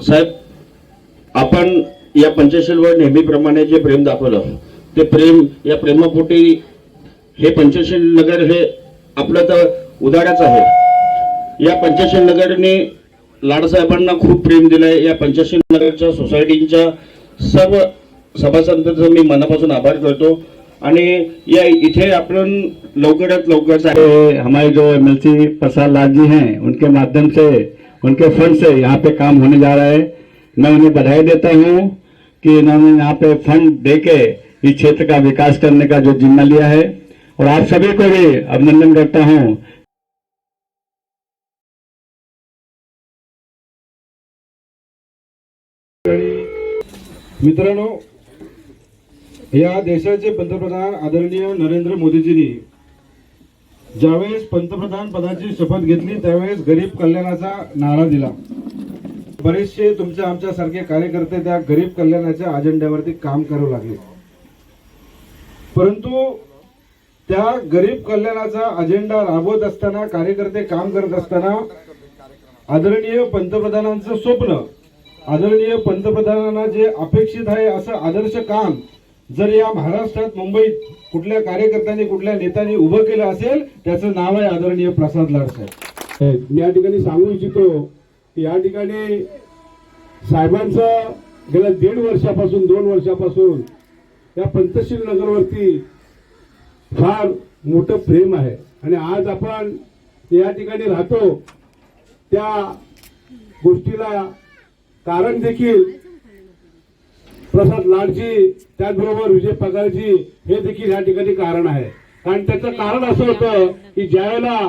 साहेब, आपण या पंचशीलवर नेहमीप्रमाणे जे प्रेम दाखवलं ते प्रेम, या प्रेमापोटी हे पंचशील नगर हे आपलं तर उदाहरणाच आहे. या पंचशील नगरने लाडसाहेबांना खूप प्रेम दिलंय. या पंचशील नगरच्या सोसायटीच्या सर्व सभासदांचं मी मनापासून आभार करतो. आणि या इथे आपण लवकरात लवकर हमारे जो एमएलसी प्रसाद लाल जी हैं उनके माध्यम से, उनके फंड से यहाँ पे काम होने जा रहा है. मैं उन्हें बधाई देता हूँ कि इन्होंने यहाँ पे फंड देके इस क्षेत्र का विकास करने का जो जिम्मा लिया है, और आप सभी को भी अभिनंदन करता हूँ. मित्रांनो, या देशाचे पंतप्रधान आदरणीय नरेंद्र मोदीजींनी ज्यावेळेस पंतप्रधान पदाची शपथ घेतली त्यावेळेस गरीब कल्याणाचा नारा दिला. बरेचसे तुमच्या आमच्यासारखे कार्यकर्ते त्या गरीब कल्याणाच्या अजेंड्यावरती काम करू लागले. परंतु त्या गरीब कल्याणाचा अजेंडा राबवत असताना, कार्यकर्ते काम करत असताना, आदरणीय पंतप्रधानांचं स्वप्न, आदरणीय पंतप्रधानांना जे अपेक्षित आहे असं आदर्श काम जर या महाराष्ट्रात, मुंबईत कुठल्या कार्यकर्त्यांनी, कुठल्या नेत्यांनी उभं केलं असेल, त्याचं नाव आहे आदरणीय प्रसाद लाड साहेब. मी या ठिकाणी सांगू इच्छितो की या ठिकाणी साहेबांचं गेल्या 1.5 वर्षापासून, 2 वर्षापासून या पंचशील नगरवरती फार मोठं प्रेम आहे. आणि आज आपण या ठिकाणी राहतो त्या गोष्टीला कारण देखील प्रसाद लाडजी, त्याचबरोबर विजय पगारजी हे देखील या ठिकाणी कारण आहे. कारण त्याचं कारण असं होतं की ज्यावेळेला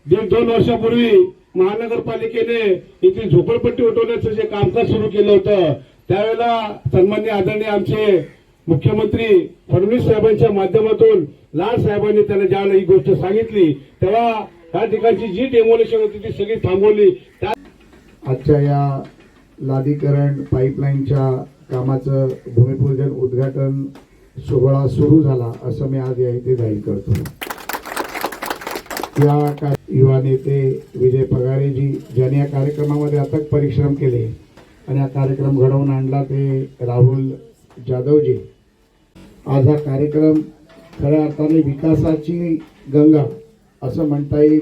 1.5-2 वर्षापूर्वी महानगरपालिकेने इथे झोपडपट्टी उठवण्याचं जे कामकाज सुरू केलं होतं, त्यावेळेला सन्माननीय आदरणीय आमचे मुख्यमंत्री फडणवीस साहेबांच्या माध्यमातून लाड साहेबांनी त्यांना ज्यावेळेला ही गोष्ट सांगितली तेव्हा या ठिकाणची जी डेमोलेशन होती ती सगळी थांबवली. आजच्या या लादीकरण पाईपलाईनच्या कामाचं भूमिपूजन उद्घाटन सोहळा सुरू झाला असं मी आज या इथे जाहीर करतो. या युवा नेते विजय पगारेजी ज्यांनी या कार्यक्रमामध्ये अथक परिश्रम केले आणि हा कार्यक्रम घडवून आणला ते राहुल जाधवजी. आज हा कार्यक्रम खऱ्या अर्थाने विकासाची गंगा असं म्हणता येईल.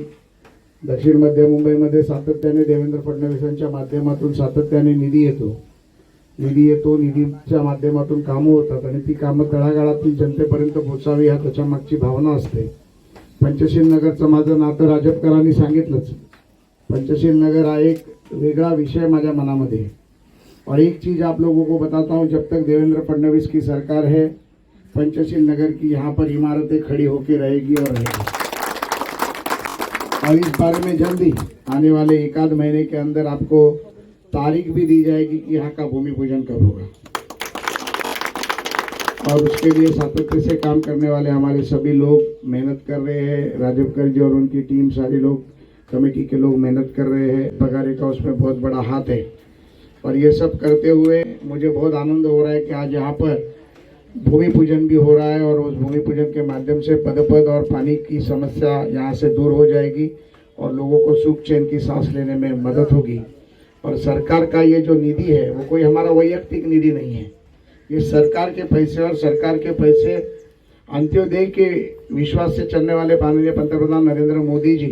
दक्षिण मध्य मुंबईमध्ये सातत्याने देवेंद्र फडणवीसांच्या माध्यमातून सातत्याने निधी येतो, निधीच्या माध्यमातून कामं होतात आणि ती कामं तळागाळातील जनतेपर्यंत पोहोचावी ह्या त्याच्या मागची भावना असते. पंचशील नगरचं माझं नातं राजपकरांनी सांगितलंच. पंचशील नगर हा एक वेगळा विषय माझ्या मनामध्ये. और एक चीज़ आप लोगों को बताता हूँ, जब तक देवेंद्र फडणवीस की सरकार है, पंचशील नगर की यहाँ पर इमारतें खड़ी होकर रहेगी और रहेगी. और इस बारे में जल्दी आने वाले 1-आध महीने के अंदर आपको तारीख भी दी जाएगी कि यहाँ का भूमि पूजन कब होगा. और उसके लिए सातत्य से काम करने वाले हमारे सभी लोग मेहनत कर रहे हैं. राजपकर जी और उनकी टीम, सारे लोग, कमेटी के लोग मेहनत कर रहे हैं. पगारे का उसमें बहुत बड़ा हाथ है. और ये सब करते हुए मुझे बहुत आनंद हो रहा है कि आज यहाँ पर भूमि पूजन भी हो रहा है और उस भूमि पूजन के माध्यम से पदपद और पानी की समस्या यहाँ से दूर हो जाएगी और लोगों को सुख चैन की सांस लेने में मदद होगी. और सरकार का ये जो निधि है वो कोई हमारा वैयक्तिक निधि नहीं है. ये सरकार के पैसे, और सरकार के पैसे अंत्योदय के विश्वास से चलने वाले माननीय पंतप्रधान नरेंद्र मोदी जी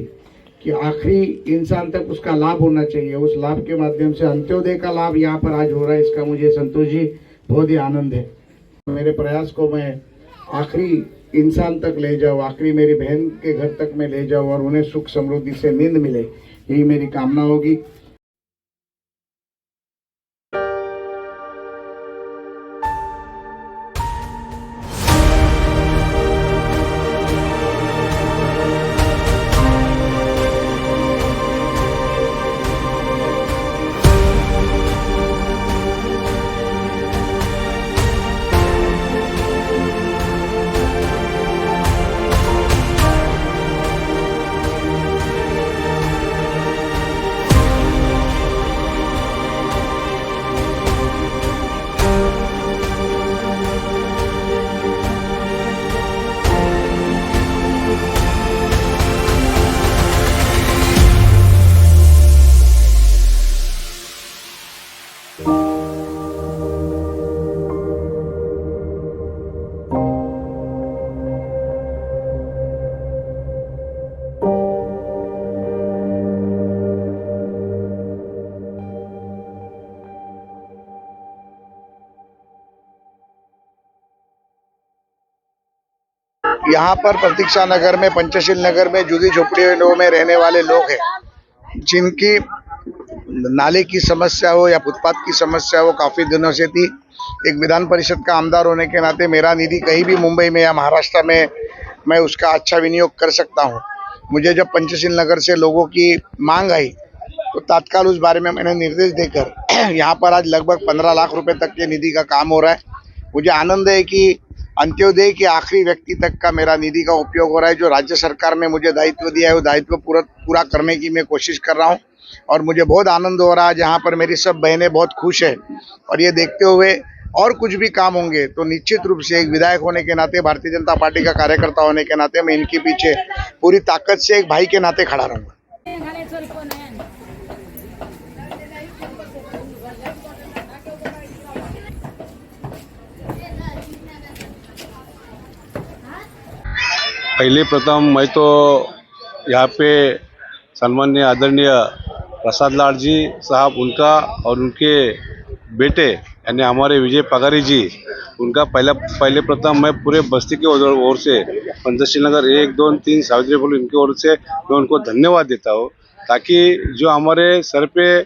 कि आखिरी इंसान तक उसका लाभ होना चाहिए. उस लाभ के माध्यम से अंत्योदय का लाभ यहाँ पर आज हो रहा है. इसका मुझे संतोष जी बहुत ही आनंद है. मेरे प्रयास को मैं आखिरी इंसान तक ले जाऊँ, आखिरी मेरी बहन के घर तक मैं ले जाऊँ और उन्हें सुख समृद्धि से नींद मिले, यही मेरी कामना होगी. यहाँ पर प्रतीक्षा नगर में, पंचशील नगर में झुग्गी झोपड़ियों में रहने वाले लोग हैं, जिनकी नाले की समस्या हो या फुटपाथ की समस्या हो काफ़ी दिनों से थी। एक विधान परिषद का आमदार होने के नाते मेरा निधि कहीं भी मुंबई में या महाराष्ट्र में मैं उसका अच्छा विनियोग कर सकता हूँ। मुझे जब पंचशील नगर से लोगों की मांग आई तो तत्काल उस बारे में मैंने निर्देश देकर यहाँ पर आज लगभग 15 लाख रुपए तक के निधि का काम हो रहा है। मुझे आनंद है कि अंत्योदय के आखिरी व्यक्ति तक का मेरा निधि का उपयोग हो रहा है। जो राज्य सरकार ने मुझे दायित्व दिया है वो दायित्व पूरा करने की मैं कोशिश कर रहा हूँ और मुझे बहुत आनंद हो रहा है। जहाँ पर मेरी सब बहनें बहुत खुश है और ये देखते हुए और कुछ भी काम होंगे तो निश्चित रूप से एक विधायक होने के नाते, भारतीय जनता पार्टी का कार्यकर्ता होने के नाते मैं इनके पीछे पूरी ताकत से एक भाई के नाते खड़ा रहूँगा। पहले प्रथम मैं तो यहाँ पे सम्माननीय आदरणीय प्रसाद लाड जी साहब उनका और उनके बेटे यानी हमारे विजय पगारी जी उनका पहले प्रथम मैं पूरे बस्ती के ओर से पंचशील नगर 1, 2, 3 सावित्री फूल इनके ओर से मैं उनको धन्यवाद देता हूँ, ताकि जो हमारे सर पे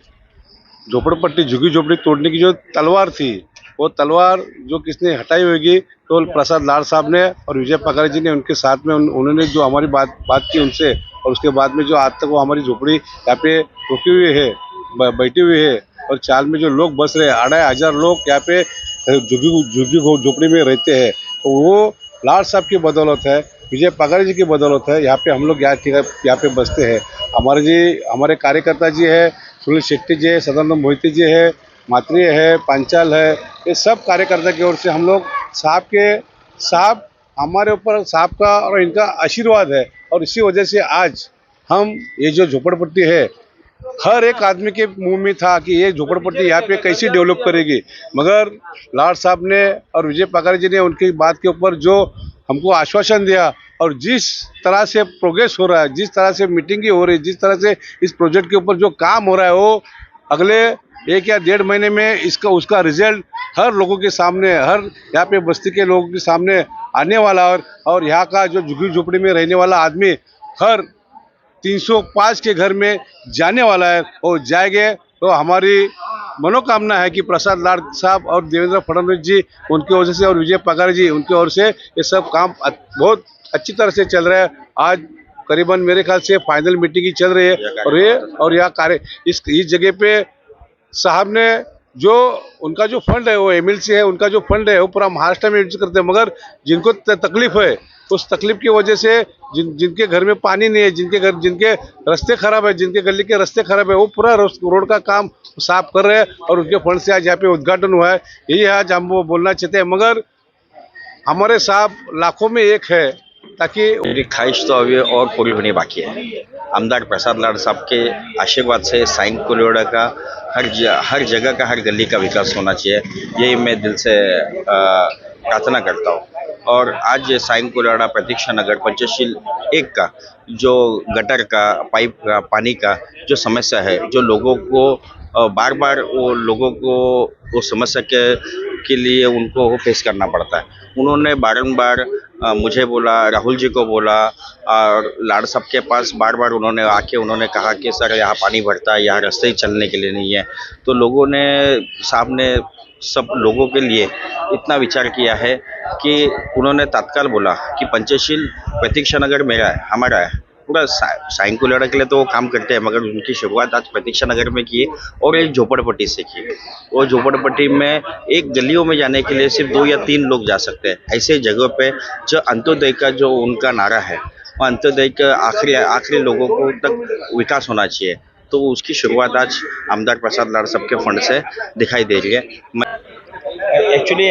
झोपड़पट्टी झुग्गी झोपड़ी तोड़ने की जो तलवार थी वो तलवार जो किसने हटाई होगी तो प्रसाद लाड साहब ने और विजय पगारी जी ने। उनके साथ में उन्होंने जो हमारी बात की उनसे, और उसके बाद में जो आज तक वो हमारी झोपड़ी यहाँ पे रुकी हुई है, बैठी हुई है और चाल में जो लोग बस रहे 2,500 लोग यहाँ पे झुग्गी झोपड़ी में रहते हैं, तो वो लाड साहब की बदौलत है, विजय पगारी जी की बदौलत है यहाँ पे हम लोग यहाँ पे बसते हैं। हमारे कार्यकर्ता जी है, सुनील शेट्टी जी है, सदानंद मोहिते जी है, मात्रे है, पांचाल है, ये सब कार्यकर्ता की ओर से हम लोग साहब हमारे ऊपर साहब का और इनका आशीर्वाद है। और इसी वजह से आज हम ये जो झोपड़पट्टी है, हर एक आदमी के मुंह में था कि ये झोपड़पट्टी यहाँ पे कैसे डेवलप करेगी, मगर लाड साहब ने और विजय पगारी जी ने उनकी बात के ऊपर जो हमको आश्वासन दिया और जिस तरह से प्रोग्रेस हो रहा है, जिस तरह से मीटिंगें हो रही है, जिस तरह से इस प्रोजेक्ट के ऊपर जो काम हो रहा है, वो अगले 1 या 1.5 महीने में उसका रिजल्ट हर लोगों के सामने, हर यहाँ पे बस्ती के लोगों के सामने आने वाला। और यहाँ का जो झुग्गी झोपड़ी में रहने वाला आदमी हर 305 के घर में जाने वाला है और जाएंगे तो हमारी मनोकामना है कि प्रसाद लाड साहब और देवेंद्र फडणवीस जी उनकी वजह से और विजय पगारी जी उनकी ओर से ये सब काम बहुत अच्छी तरह से चल रहा है। आज करीबन मेरे ख्याल से फाइनल मीटिंग ही चल रही है और यह कार्य इस जगह पे साहब ने जो उनका जो फंड है वो MLC है, उनका जो फंड है वो पूरा महाराष्ट्र में यूज करते हैं, मगर जिनको तकलीफ है उस तकलीफ की वजह से जिनके घर में पानी नहीं है, जिनके रास्ते खराब है, जिनके गली के रास्ते खराब है, वो पूरा रोड का काम साफ कर रहे हैं और उनके फंड से आज यहाँ पे उद्घाटन हुआ है। यही आज हम वो बोलना चाहते हैं, मगर हमारे साहब लाखों में एक है, ताकि मेरी ख्वाहिश तो अभी और पूरी होनी बाकी है। आमदार प्रसाद लाड साहब के आशीर्वाद से साइन कोरिडोर का हर जगह का, हर गली का विकास होना चाहिए, यही मैं दिल से प्रार्थना करता हूँ। और आज साइन कोरिडोर प्रतीक्षा नगर पंचशील 1 का जो गटर का, पाइप का, पानी का जो समस्या है, जो लोगों को बार बार वो समस्या के लिए उनको फेस करना पड़ता है। उन्होंने बारंबार मुझे बोला, राहुल जी को बोला और लाड साहब के पास बार बार उन्होंने कहा कि सर यहाँ पानी भरता है, यहाँ रास्ते ही चलने के लिए नहीं है। तो साहब ने सब लोगों के लिए इतना विचार किया है कि उन्होंने तत्काल बोला कि पंचशील प्रतीक्षा नगर मेरा है, हमारा है। पूरा साइन कोरिडोर के लिए तो वो काम करते हैं, मगर उनकी शुरुआत आज प्रतीक्षा नगर में की और एक झोपड़पट्टी से की। वो झोपड़पट्टी में एक गलियों में जाने के लिए सिर्फ 2 या 3 लोग जा सकते हैं। ऐसे जगह पे जो अंत्योदय का जो उनका नारा है, वो अंत्योदय के आखिरी लोगों को तक विकास होना चाहिए, तो उसकी शुरुआत आज आमदार प्रसाद लाड साहब के फंड से दिखाई दे रही है। एक्चुअली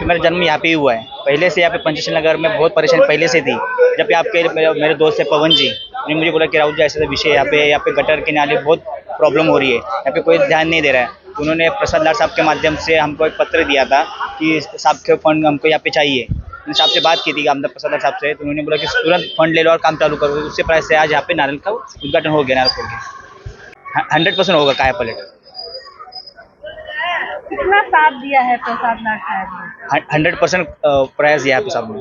मेरा जन्म यहाँ पे ही हुआ है। पहले से यहाँ पे पंचशील नगर में बहुत परेशानी पहले से थी। जब आपके मेरे दोस्त है पवन जी, उन्होंने मुझे बोला कि राहुल जी ऐसा विषय यहाँ पे गटर के नाले बहुत प्रॉब्लम हो रही है, यहाँ पे कोई ध्यान नहीं दे रहा है। तो उन्होंने प्रसाद लाड साहब के माध्यम से हमको एक पत्र दिया था कि साहब के फंड हमको यहाँ पे चाहिए। मैंने साहब से बात की थी आमदार प्रसाद लाड साहब से, तो उन्होंने बोला कि तुरंत फंड ले लो और काम चालू करो। उससे प्राइस से आज यहाँ पे नारियल का उद्घाटन हो गया, नारियल के 100% होगा काया पलट। कितना साथ दिया है प्रसाद लाड साहब ने? 100% प्रयास दिया है साहब ने।